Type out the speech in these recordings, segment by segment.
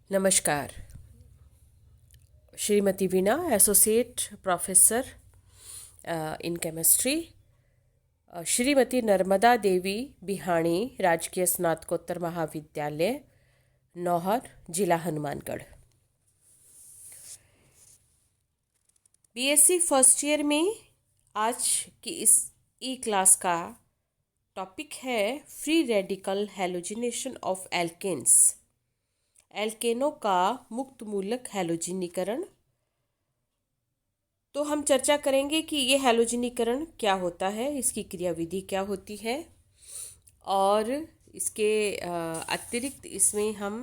नमस्कार। Shrimati Veena, associate professor in chemistry, Shrimati Narmada Devi Bihani, राजकीय स्नातकोत्तर महाविद्यालय, नौहर, जिला हनुमानगढ़। बीएससी फर्स्ट ईयर में आज की इस ई क्लास का टॉपिक है free radical halogenation of alkanes, एल्केनों का मुक्त मूलक हैलोजिनीकरण। तो हम चर्चा करेंगे कि ये हैलोजिनीकरण क्या होता है, इसकी क्रियाविधि क्या होती है, और इसके अतिरिक्त इसमें हम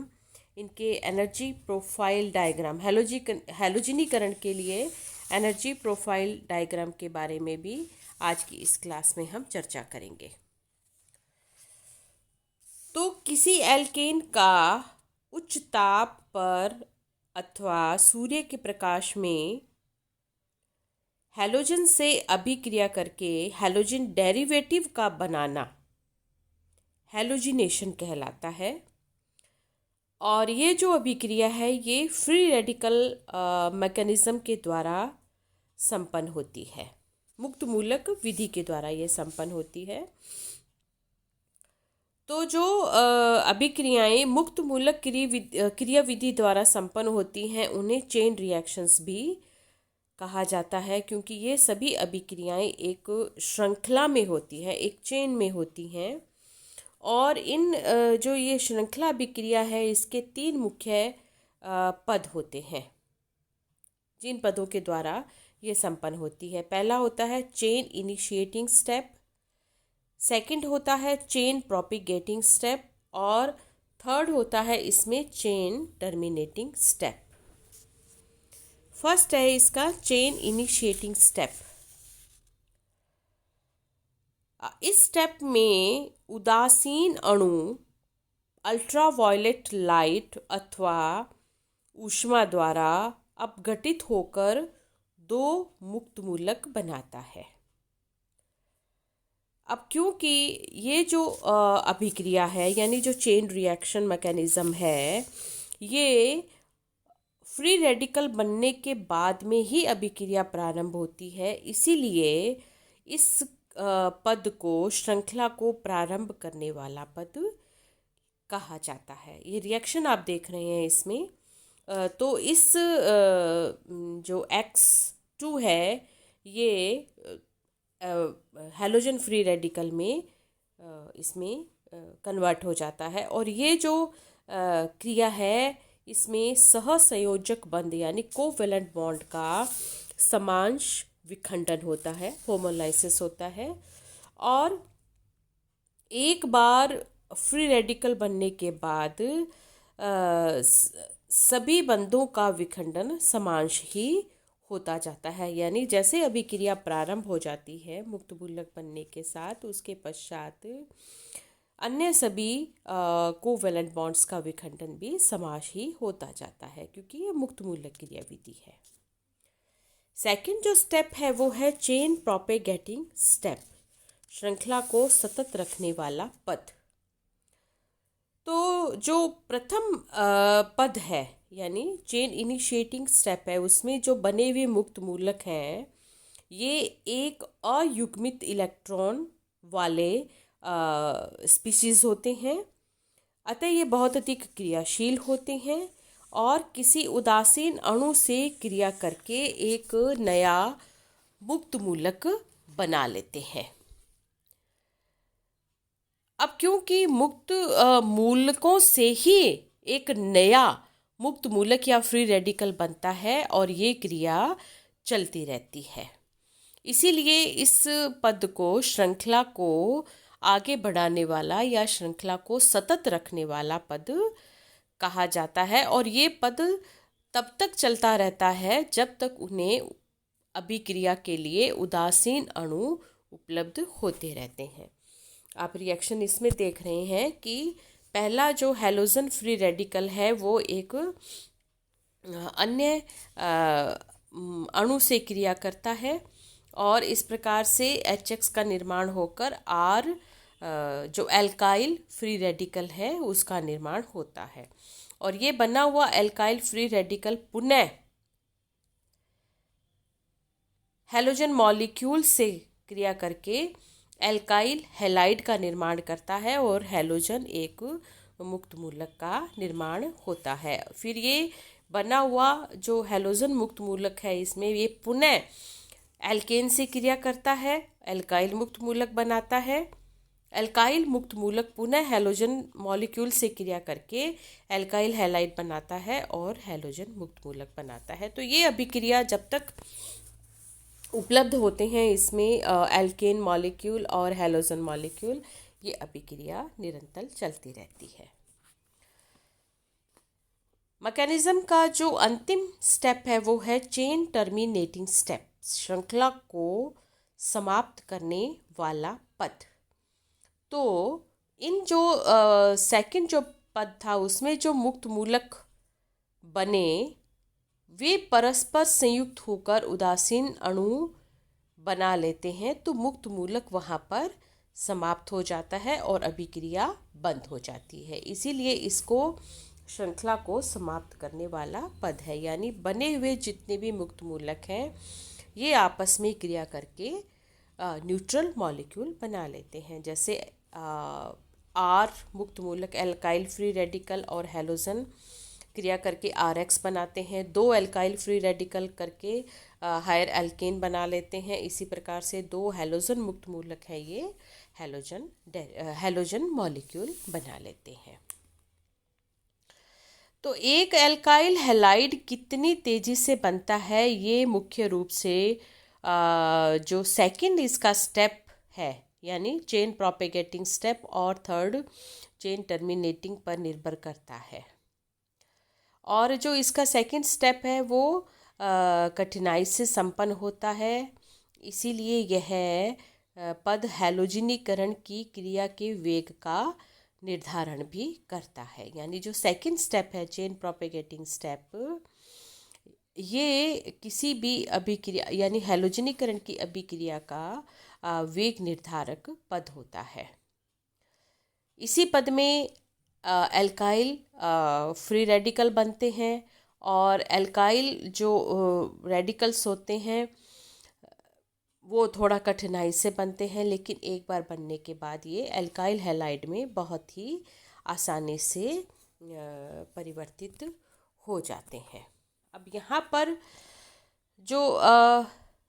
इनके एनर्जी प्रोफाइल डायग्राम, हैलोजिनीकरण के लिए एनर्जी प्रोफाइल डायग्राम के बारे में भी आज की इस क्लास में हम चर्चा करेंगे। तो किसी एल्केन का उच्च ताप पर अथवा सूर्य के प्रकाश में हैलोजन से अभिक्रिया करके हैलोजन डेरिवेटिव का बनाना हैलोजिनेशन कहलाता है। और ये जो अभिक्रिया है ये फ्री रेडिकल मैकेनिज्म के द्वारा संपन्न होती है, मुक्त मूलक विधि के द्वारा ये संपन्न होती है। तो जो अभिक्रियाएं मुक्त मूलक क्रिया विधि द्वारा संपन्न होती हैं उन्हें चेन रिएक्शंस भी कहा जाता है, क्योंकि ये सभी अभिक्रियाएं एक श्रृंखला में होती है, एक चेन में होती हैं। और इन जो ये श्रृंखला अभिक्रिया है इसके 3 मुख्य पद होते हैं जिन पदों के द्वारा ये संपन्न होती है। पहला होता है चेन इनिशिएटिंग स्टेप, सेकंड होता है चेन प्रोपिगेटिंग स्टेप, और थर्ड होता है इसमें चेन टर्मिनेटिंग स्टेप। फर्स्ट है इसका चेन इनिशिएटिंग स्टेप। इस स्टेप में उदासीन अणु अल्ट्रावायलेट लाइट अथवा ऊष्मा द्वारा अपघटित होकर 2 मुक्त मूलक बनाता है। अब क्योंकि ये जो अभिक्रिया है यानी जो चेन रिएक्शन मैकेनिज्म है ये फ्री रेडिकल बनने के बाद में ही अभिक्रिया प्रारंभ होती है, इसीलिए इस पद को, श्रृंखला को प्रारंभ करने वाला पद कहा जाता है। ये रिएक्शन आप देख रहे हैं इसमें, तो इस जो X2 है ये हैलोजन फ्री रेडिकल में इसमें कन्वर्ट हो जाता है। और ये जो क्रिया है इसमें सहसंयोजक बंध यानी कोवेलेंट बॉन्ड का समांश विखंडन होता है, होमोलाइसिस होता है। और एक बार फ्री रेडिकल बनने के बाद सभी बंधों का विखंडन समांश ही होता जाता है, यानी जैसे अभिक्रिया प्रारंभ हो जाती है मुक्त मूलक बनने के साथ, उसके पश्चात अन्य सभी कोवेलेंट बॉन्ड्स का विखंडन भी समांश ही होता जाता है, क्योंकि ये मुक्त मूलक क्रिया विधि है। सेकंड जो स्टेप है वो है चेन प्रोपेगेटिंग स्टेप, श्रृंखला को सतत रखने वाला पद। तो जो प्रथम पद है यानी चेन इनिशिएटिंग स्टेप है उसमें जो बने हुए मुक्त मूलक हैं ये एक अयुग्मित इलेक्ट्रॉन वाले स्पीशीज होते हैं, अतः ये बहुत अधिक क्रियाशील होते हैं और किसी उदासीन अणु से क्रिया करके एक नया मुक्त मूलक बना लेते हैं। अब क्योंकि मुक्त मूलकों से ही एक नया मुक्त मूलक या फ्री रेडिकल बनता है और ये क्रिया चलती रहती है, इसीलिए इस पद को, श्रृंखला को आगे बढ़ाने वाला या श्रृंखला को सतत रखने वाला पद कहा जाता है। और ये पद तब तक चलता रहता है जब तक उन्हें अभिक्रिया के लिए उदासीन अणु उपलब्ध होते रहते हैं। आप रिएक्शन इसमें देख रहे हैं कि पहला जो हैलोजन फ्री रेडिकल है वो एक अन्य अणु से क्रिया करता है और इस प्रकार से HX का निर्माण होकर R जो एल्काइल फ्री रेडिकल है उसका निर्माण होता है। और ये बना हुआ एल्काइल फ्री रेडिकल पुनः हैलोजन मॉलिक्यूल से क्रिया करके एल्काइल हैलाइड का निर्माण करता है और हैलोजन एक मुक्त मूलक का निर्माण होता है। फिर ये बना हुआ जो हैलोजन मुक्त मूलक है इसमें ये पुनः एल्केन से क्रिया करता है, एल्काइल मुक्त मूलक बनाता है। एल्काइल मुक्त मूलक पुनः हैलोजन मॉलिक्यूल से क्रिया करके एल्काइल हैलाइड बनाता है और हैलोजन मुक्त मूलक बनाता है। तो ये अभिक्रिया जब तक उपलब्ध होते हैं इसमें एल्केन मॉलिक्यूल और हैलोजन मॉलिक्यूल, ये अभिक्रिया निरंतर चलती रहती है। मैकेनिज्म का जो अंतिम स्टेप है वो है चेन टर्मिनेटिंग स्टेप, श्रृंखला को समाप्त करने वाला पद। तो इन जो सेकंड जो पद था उसमें जो मुक्त मूलक बने वे परस्पर संयुक्त होकर उदासीन अणु बना लेते हैं, तो मुक्त मूलक वहाँ पर समाप्त हो जाता है और अभिक्रिया बंद हो जाती है। इसीलिए इसको श्रृंखला को समाप्त करने वाला पद है। यानी बने हुए जितने भी मुक्त मूलक हैं ये आपस में क्रिया करके न्यूट्रल मॉलिक्यूल बना लेते हैं। जैसे आर मुक्त मूलक एल्काइल फ्री रेडिकल और हैलोजन क्रिया करके आर एक्स बनाते हैं, दो एल्काइल फ्री रेडिकल करके हायर एल्केन बना लेते हैं। इसी प्रकार से दो हैलोजन मुक्त मूलक है ये हैलोजन मॉलिक्यूल बना लेते हैं। तो एक एल्काइल हैलाइड कितनी तेजी से बनता है ये मुख्य रूप से जो सेकंड इसका स्टेप है यानी चेन प्रोपेगेटिंग स्टेप और थर्ड चेन टर्मिनेटिंग पर निर्भर करता है। और जो इसका सेकंड स्टेप है वो कठिनाई से संपन्न होता है, इसीलिए यह पद हैलोजिनीकरण की क्रिया के वेग का निर्धारण भी करता है। यानी जो सेकंड स्टेप है चेन प्रोपेगेटिंग स्टेप, ये किसी भी अभिक्रिया यानी हैलोजिनीकरण की अभिक्रिया का वेग निर्धारक पद होता है। इसी पद में एल्काइल फ्री रेडिकल बनते हैं और एल्काइल जो रेडिकल्स होते हैं वो थोड़ा कठिनाई से बनते हैं, लेकिन एक बार बनने के बाद ये एल्काइल हैलाइड में बहुत ही आसानी से परिवर्तित हो जाते हैं। अब यहाँ पर जो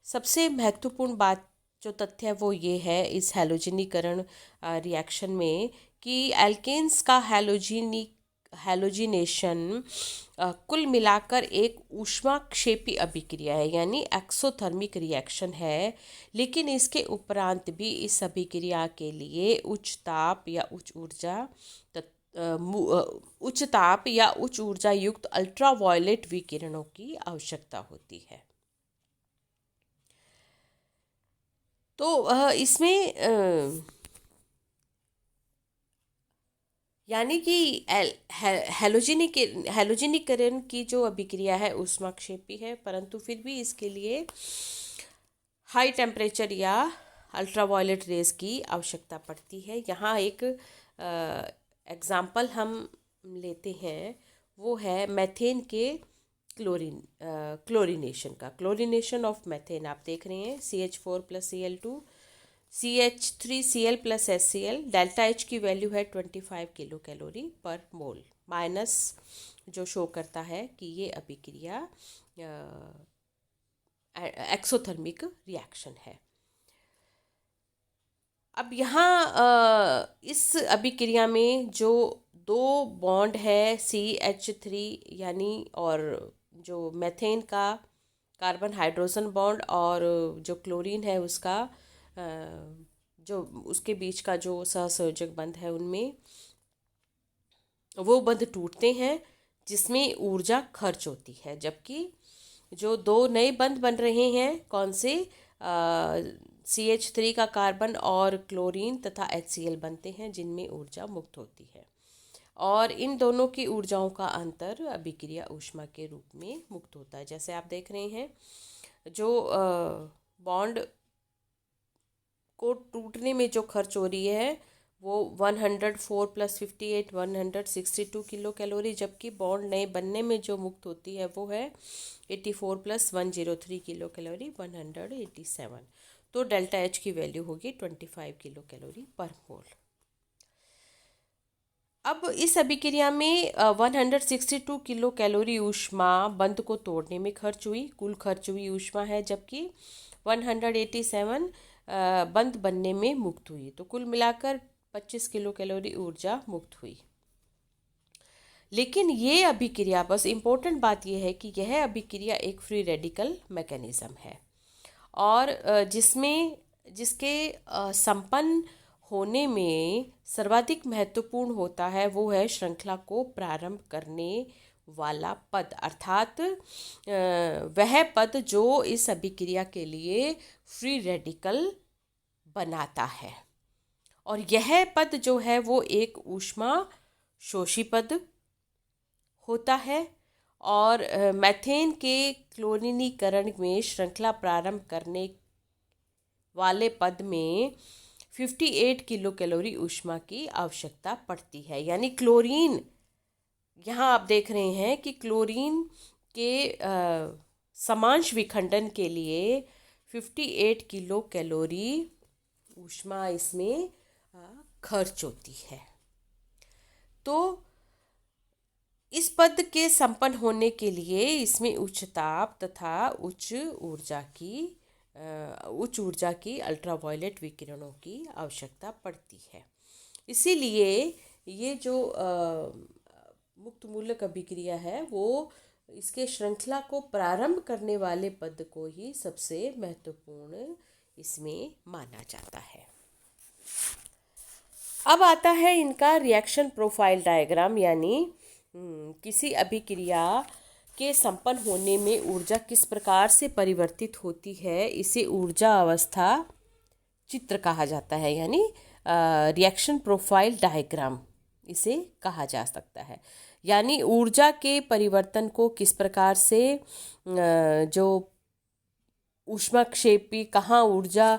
सबसे महत्वपूर्ण बात जो तथ्य है वो ये है इस हैलोजिनीकरण रिएक्शन में कि एल्केन्स का हैलोजिनेशन कुल मिलाकर एक ऊष्माक्षेपी अभिक्रिया है यानी एक्सोथर्मिक रिएक्शन है, लेकिन इसके उपरांत भी इस अभिक्रिया के लिए उच्च ताप या उच्च ऊर्जा युक्त अल्ट्रावायलेट विकिरणों की आवश्यकता होती है। तो इसमें यानी कि हैलोजिनीकरण की जो अभिक्रिया है ऊष्माक्षेपी है, परंतु फिर भी इसके लिए हाई टेम्परेचर या अल्ट्रावायलेट रेज की आवश्यकता पड़ती है। यहाँ एक एग्जाम्पल हम लेते हैं, वो है मेथेन के क्लोरीनेशन ऑफ मेथेन। आप देख रहे हैं CH4 + Cl2 CH3Cl + HCl, delta H की वैल्यू है 25 किलो कैलोरी पर मोल, माइनस जो शो करता है कि ये अभिक्रिया एक्सोथर्मिक रिएक्शन है। अब यहाँ इस अभिक्रिया में जो दो बॉन्ड है CH3 यानी और जो मेथेन का कार्बन हाइड्रोजन बॉन्ड और जो क्लोरीन है उसका जो उसके बीच का जो सहसंयोजक बंध है उनमें वो बंध टूटते हैं जिसमें ऊर्जा खर्च होती है, जबकि जो दो नए बंध बन रहे हैं कौन से CH3 का कार्बन और क्लोरीन तथा HCl बनते हैं जिनमें ऊर्जा मुक्त होती है, और इन दोनों की ऊर्जाओं का अंतर अभिक्रिया ऊष्मा के रूप में मुक्त होता है। जैसे आप देख रहे हैं जो बॉन्ड को टूटने में जो खर्च हो रही है वो 104 + 58 162 किलो कैलोरी, जबकि बॉन्ड नए बनने में जो मुक्त होती है वो है 84 + 103 किलो कैलोरी 187। तो डेल्टा एच की वैल्यू होगी 25 किलो कैलोरी पर मोल। अब इस अभिक्रिया में 162 किलो कैलोरी ऊष्मा बंध को तोड़ने में खर्च हुई, कुल खर्च हुई ऊष्मा है, जबकि 187 बंध बनने में मुक्त हुई। तो कुल मिलाकर 25 किलो कैलोरी ऊर्जा मुक्त हुई। लेकिन ये अभिक्रिया, बस इम्पोर्टेंट बात यह है कि यह अभिक्रिया एक फ्री रेडिकल मैकेनिज्म है और जिसके संपन्न होने में सर्वाधिक महत्वपूर्ण होता है वो है श्रृंखला को प्रारंभ करने वाला पद, अर्थात वह पद जो इस अभिक्रिया के लिए फ्री रेडिकल बनाता है। और यह पद जो है वो एक ऊष्मा शोषी पद होता है और मैथेन के क्लोरीनीकरण में श्रृंखला प्रारंभ करने वाले पद में 58 किलो कैलोरी ऊष्मा की आवश्यकता पड़ती है। यानी क्लोरीन, यहाँ आप देख रहे हैं कि क्लोरीन के समांश विखंडन के लिए 58 किलो कैलोरी ऊष्मा इसमें खर्च होती है। तो इस पद के संपन्न होने के लिए इसमें उच्च ताप तथा उच्च ऊर्जा की अल्ट्रावायलेट विकिरणों की आवश्यकता पड़ती है। इसीलिए ये जो मुक्त मूलक अभिक्रिया है वो इसके श्रृंखला को प्रारंभ करने वाले पद को ही सबसे महत्वपूर्ण इसमें माना जाता है। अब आता है इनका रिएक्शन प्रोफाइल डायग्राम, यानी किसी अभिक्रिया के संपन्न होने में ऊर्जा किस प्रकार से परिवर्तित होती है, इसे ऊर्जा अवस्था चित्र कहा जाता है, यानी रिएक्शन प्रोफाइल डायग्राम इसे कहा जा सकता है। यानी ऊर्जा के परिवर्तन को किस प्रकार से जो ऊष्माक्षेपी, कहाँ ऊर्जा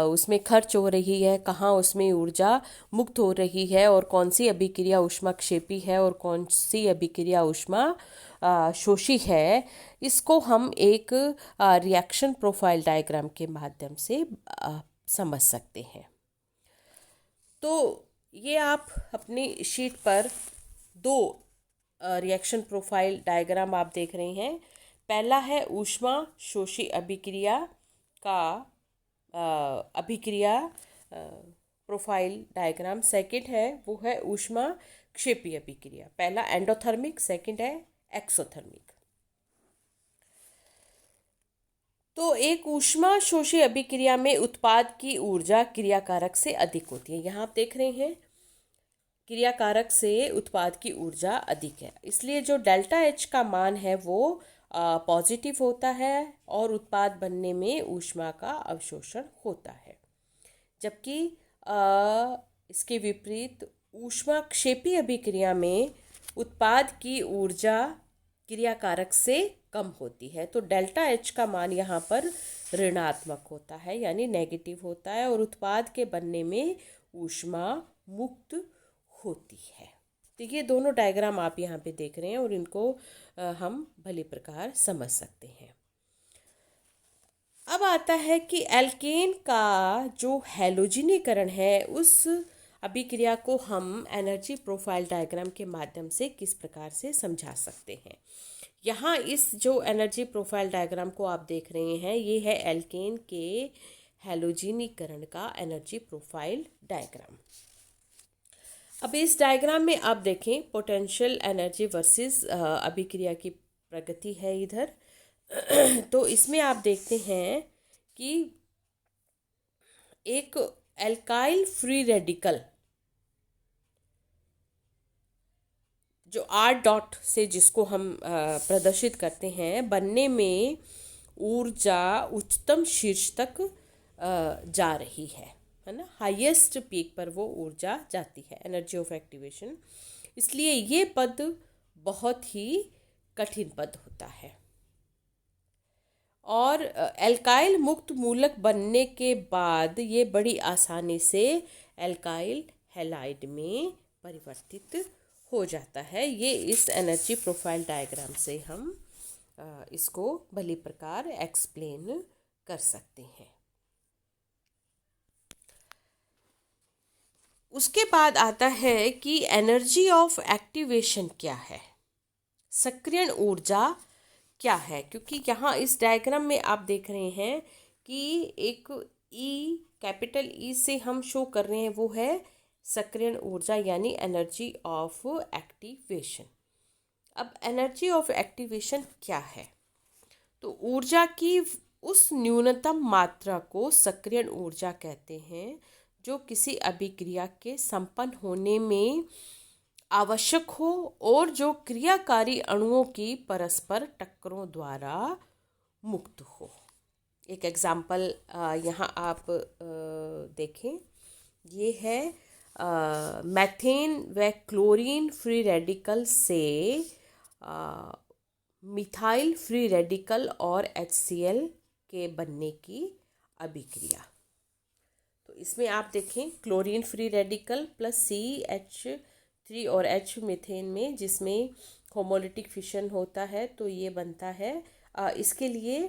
उसमें खर्च हो रही है, कहाँ उसमें ऊर्जा मुक्त हो रही है, और कौन सी अभिक्रिया ऊष्माक्षेपी है और कौन सी अभिक्रिया ऊष्मा शोषी है, इसको हम एक रिएक्शन प्रोफाइल डायग्राम के माध्यम से समझ सकते हैं। तो ये आप अपनी शीट पर दो रिएक्शन प्रोफाइल डायग्राम आप देख रहे हैं। पहला है ऊष्मा शोषी अभिक्रिया का अभिक्रिया प्रोफाइल डायग्राम। सेकंड है वो है ऊष्मा क्षेपी अभिक्रिया। पहला एंडोथर्मिक, सेकंड है एक्सोथर्मिक। तो एक ऊष्मा शोषी अभिक्रिया में उत्पाद की ऊर्जा क्रियाकारक से अधिक होती है। यहाँ आप देख रहे हैं क्रियाकारक से उत्पाद की ऊर्जा अधिक है, इसलिए जो डेल्टा एच का मान है वो पॉजिटिव होता है और उत्पाद बनने में ऊष्मा का अवशोषण होता है। जबकि इसके विपरीत ऊष्मा क्षेपी अभिक्रिया में उत्पाद की ऊर्जा क्रियाकारक से कम होती है। तो डेल्टा एच का मान यहाँ पर ऋणात्मक होता है, यानी नेगेटिव होता है, और उत्पाद के बनने में ऊष्मा मुक्त होती है। तो ये दोनों डायग्राम आप यहाँ पे देख रहे हैं और इनको हम भली प्रकार समझ सकते हैं। अब आता है कि एल्केन का जो हैलोजिनीकरण है उस अभिक्रिया को हम एनर्जी प्रोफाइल डायग्राम के माध्यम से किस प्रकार से समझा सकते हैं। यहाँ इस जो एनर्जी प्रोफाइल डायग्राम को आप देख रहे हैं ये है एल्केन के हैलोजिनीकरण का एनर्जी प्रोफाइल डायग्राम। अब इस डायग्राम में आप देखें पोटेंशियल एनर्जी वर्सेस अभिक्रिया की प्रगति है इधर। तो इसमें आप देखते हैं कि एक एल्काइल फ्री रेडिकल जो R से जिसको हम प्रदर्शित करते हैं बनने में ऊर्जा उच्चतम शीर्ष तक जा रही है ना, हाईएस्ट पीक पर वो ऊर्जा जाती है, एनर्जी ऑफ एक्टिवेशन। इसलिए ये पद बहुत ही कठिन पद होता है। और एल्काइल मुक्त मूलक बनने के बाद ये बड़ी आसानी से एल्काइल हैलाइड में परिवर्तित हो जाता है। ये इस एनर्जी प्रोफाइल डायग्राम से हम इसको भली प्रकार एक्सप्लेन कर सकते हैं। उसके बाद आता है कि एनर्जी ऑफ एक्टिवेशन क्या है, सक्रियण ऊर्जा क्या है। क्योंकि यहाँ इस डायग्राम में आप देख रहे हैं कि एक ई, कैपिटल ई से हम शो कर रहे हैं, वो है सक्रियण ऊर्जा यानी एनर्जी ऑफ एक्टिवेशन। अब एनर्जी ऑफ एक्टिवेशन क्या है, तो ऊर्जा की उस न्यूनतम मात्रा को सक्रियण ऊर्जा कहते हैं जो किसी अभिक्रिया के संपन्न होने में आवश्यक हो और जो क्रियाकारी अणुओं की परस्पर टक्करों द्वारा मुक्त हो। एक एग्जाम्पल यहाँ आप देखें, ये है मैथेन व क्लोरीन फ्री रेडिकल से मिथाइल फ्री रेडिकल और HCl के बनने की अभिक्रिया। तो इसमें आप देखें chlorine free radical plus CH3 और H मीथेन में, जिसमें होमोलिटिक फिशन होता है, तो ये बनता है। इसके लिए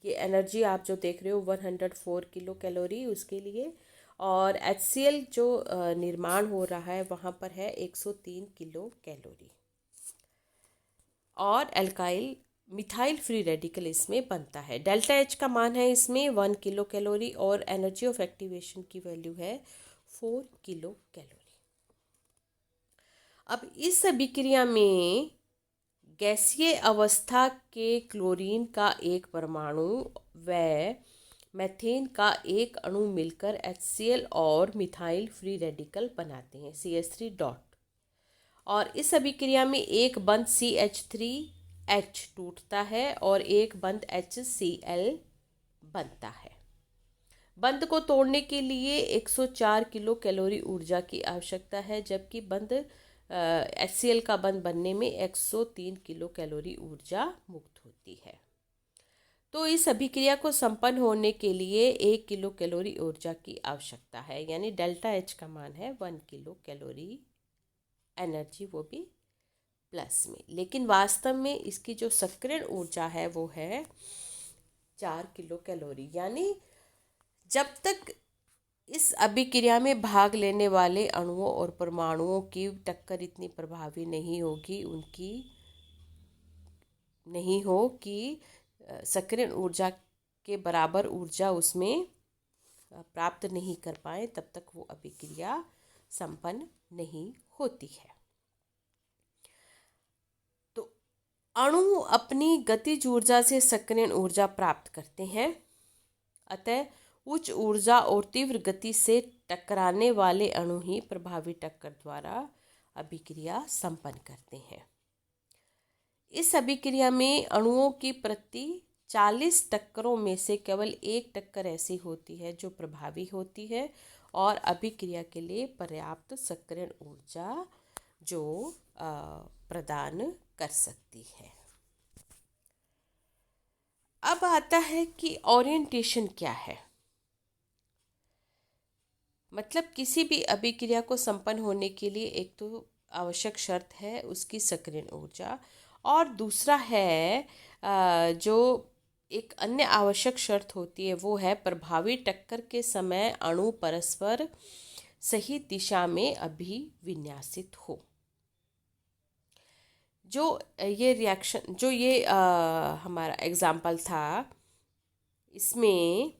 ये एनर्जी आप जो देख रहे हो 104 किलो कैलोरी उसके लिए, और HCl जो निर्माण हो रहा है वहाँ पर है 103 किलो कैलोरी, और एल्काइल मिथाइल फ्री रेडिकल इसमें बनता है। डेल्टा H का मान है इसमें 1 किलो कैलोरी और एनर्जी ऑफ एक्टिवेशन की वैल्यू है 4 किलो कैलोरी। अब इस अभिक्रिया में गैसीय अवस्था के क्लोरीन का एक परमाणु व मैथेन का एक अणु मिलकर HCl और मिथाइल फ्री रेडिकल बनाते हैं CH3 डॉट, और इस अभिक्रिया में एक बंध CH3H टूटता है और एक बंध HCl बनता है। बंध को तोड़ने के लिए 104 किलो कैलोरी ऊर्जा की आवश्यकता है, जबकि बंध HCl का बंध बनने में 103 किलो कैलोरी ऊर्जा मुक्त होती है। तो इस अभिक्रिया को संपन्न होने के लिए 1 किलो कैलोरी ऊर्जा की आवश्यकता है, यानी डेल्टा H का मान है 1 किलो कैलोरी एनर्जी, वो भी प्लस में। लेकिन वास्तव में इसकी जो सक्रियण ऊर्जा है वो है 4 किलो कैलोरी। यानी जब तक इस अभिक्रिया में भाग लेने वाले अणुओं और परमाणुओं की टक्कर इतनी प्रभावी नहीं होगी, उनकी नहीं हो कि सक्रियण ऊर्जा के बराबर ऊर्जा उसमें प्राप्त नहीं कर पाए, तब तक वो अभिक्रिया संपन्न नहीं होती है। तो अणु अपनी गतिज ऊर्जा से सक्रियण ऊर्जा प्राप्त करते हैं, अतः उच्च ऊर्जा और तीव्र गति से टकराने वाले अणु ही प्रभावी टक्कर द्वारा अभिक्रिया संपन्न करते हैं। इस अभिक्रिया में अणुओं की प्रति 40 टक्करों में से केवल एक टक्कर ऐसी होती है जो प्रभावी होती है और अभिक्रिया के लिए पर्याप्त सक्रियण ऊर्जा जो प्रदान कर सकती है। अब आता है कि ओरिएंटेशन क्या है। मतलब किसी भी अभिक्रिया को संपन्न होने के लिए एक तो आवश्यक शर्त है उसकी सक्रियण ऊर्जा, और दूसरा है जो एक अन्य आवश्यक शर्त होती है वो है प्रभावी टक्कर के समय अणु परस्पर सही दिशा में अभिविन्यासित हो। जो ये रिएक्शन, जो ये हमारा एग्जाम्पल था, इसमें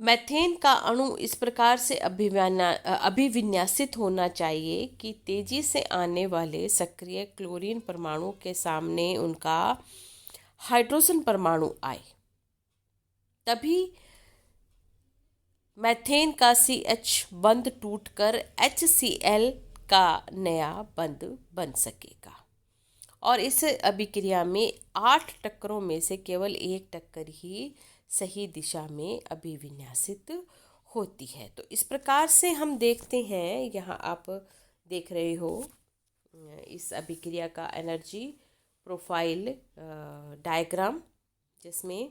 मैथेन का अणु इस प्रकार से अभिविन्यासित होना चाहिए कि तेजी से आने वाले सक्रिय क्लोरीन परमाणु के सामने उनका हाइड्रोजन परमाणु आए, तभी मैथेन का CH बंध टूटकर HCl का नया बंध बन सकेगा। और इस अभिक्रिया में 8 टक्करों में से केवल एक टक्कर ही सही दिशा में अभिविन्यासित होती है। तो इस प्रकार से हम देखते हैं, यहाँ आप देख रहे हो इस अभिक्रिया का एनर्जी प्रोफाइल डायग्राम, जिसमें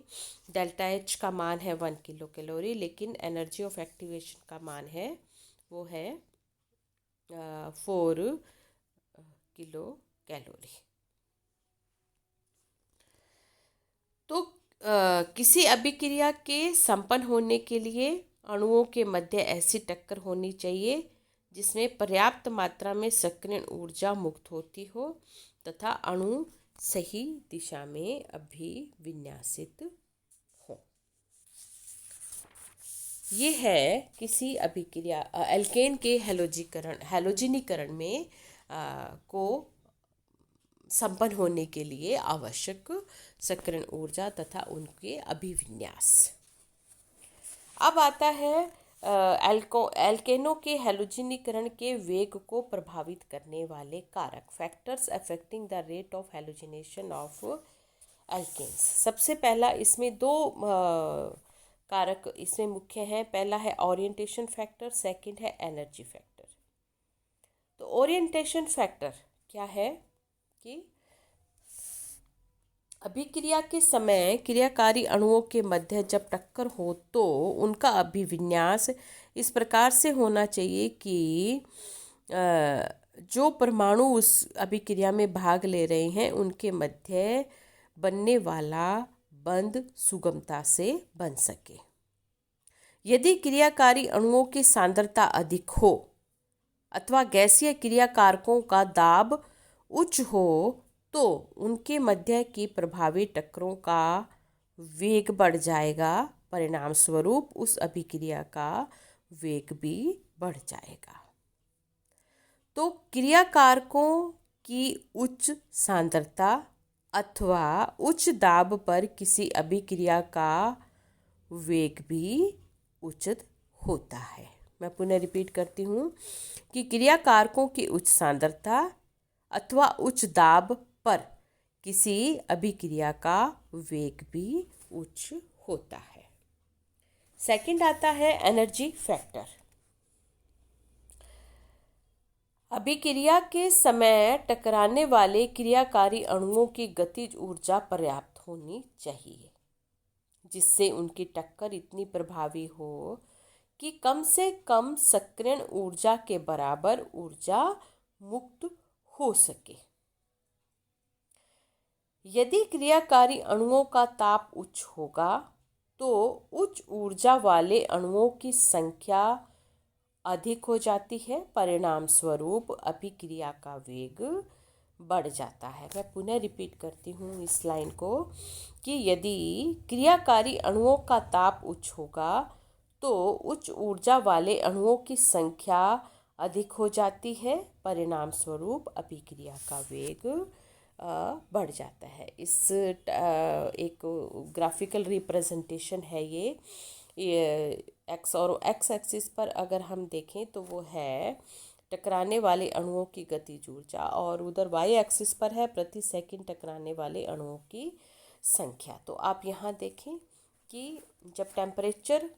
डेल्टा एच का मान है 1 किलो कैलोरी, लेकिन एनर्जी ऑफ एक्टिवेशन का मान है वो है 4 किलो कैलोरी। तो किसी अभिक्रिया के संपन्न होने के लिए अणुओं के मध्य ऐसी टक्कर होनी चाहिए जिसमें पर्याप्त मात्रा में सक्रियण ऊर्जा मुक्त होती हो तथा अणु सही दिशा में अभिविन्यासित हो। ये है किसी अभिक्रिया एल्केन के हैलोजिनीकरण में को संपन्न होने के लिए आवश्यक सक्रियण ऊर्जा तथा उनके अभिविन्यास। अब आता है एल्केनों के हैलोजिनीकरण के वेग को प्रभावित करने वाले कारक, factors affecting the rate of halogenation of alkanes. सबसे पहला इसमें दो कारक इसमें मुख्य हैं। पहला है ओरिएंटेशन फैक्टर, सेकंड है एनर्जी फैक्टर। तो ओरिएंटेशन फैक्टर क्या है कि अभिक्रिया के समय क्रियाकारी अणुओं के मध्य जब टक्कर हो तो उनका अभिविन्यास इस प्रकार से होना चाहिए कि जो परमाणु उस अभिक्रिया में भाग ले रहे हैं उनके मध्य बनने वाला बंध सुगमता से बन सके। यदि क्रियाकारी अणुओं की सांद्रता अधिक हो अथवा गैसीय क्रियाकारकों का दाब उच्च हो तो उनके मध्य की प्रभावी टक्करों का वेग बढ़ जाएगा, परिणाम स्वरूप उस अभिक्रिया का वेग भी बढ़ जाएगा। तो क्रियाकारकों की उच्च सांद्रता अथवा उच्च दाब पर किसी अभिक्रिया का वेग भी उचित होता है। मैं पुनः रिपीट करती हूँ कि क्रियाकारकों की उच्च सांद्रता अथवा उच्च दाब पर किसी अभिक्रिया का वेग भी उच्च होता है। सेकंड आता है एनर्जी फैक्टर। अभिक्रिया के समय टकराने वाले क्रियाकारी अणुओं की गतिज ऊर्जा पर्याप्त होनी चाहिए जिससे उनकी टक्कर इतनी प्रभावी हो कि कम से कम सक्रियण ऊर्जा के बराबर ऊर्जा मुक्त हो सके। यदि क्रियाकारी अणुओं का ताप उच्च होगा तो उच्च ऊर्जा वाले अणुओं की संख्या अधिक हो जाती है, परिणाम स्वरूप अभिक्रिया का वेग बढ़ जाता है। मैं पुनः रिपीट करती हूँ इस लाइन को कि यदि क्रियाकारी अणुओं का ताप उच्च होगा तो उच्च ऊर्जा वाले अणुओं की संख्या अधिक हो जाती है, परिणाम स्वरूप अभिक्रिया का वेग बढ़ जाता है। इस एक ग्राफिकल रिप्रेजेंटेशन है ये एक्स और एक्स एक्सिस पर अगर हम देखें तो वो है टकराने वाले अणुओं की गतिज ऊर्जा और उधर वाई एक्सिस पर है प्रति सेकंड टकराने वाले अणुओं की संख्या। तो आप यहाँ देखें कि जब टेम्परेचर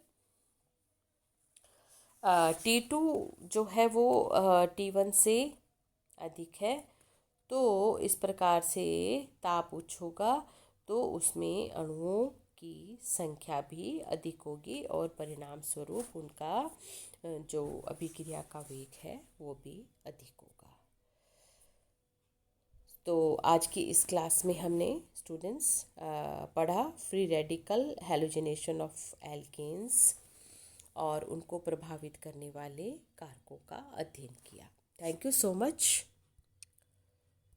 T2 जो है वो T1 से अधिक है तो इस प्रकार से ताप उच्च होगा तो उसमें अणुओं की संख्या भी अधिक होगी और परिणाम स्वरूप उनका जो अभिक्रिया का वेग है वो भी अधिक होगा। तो आज की इस क्लास में हमने स्टूडेंट्स पढ़ा free radical halogenation of alkanes और उनको प्रभावित करने वाले कारकों का अध्ययन किया। Thank you so much.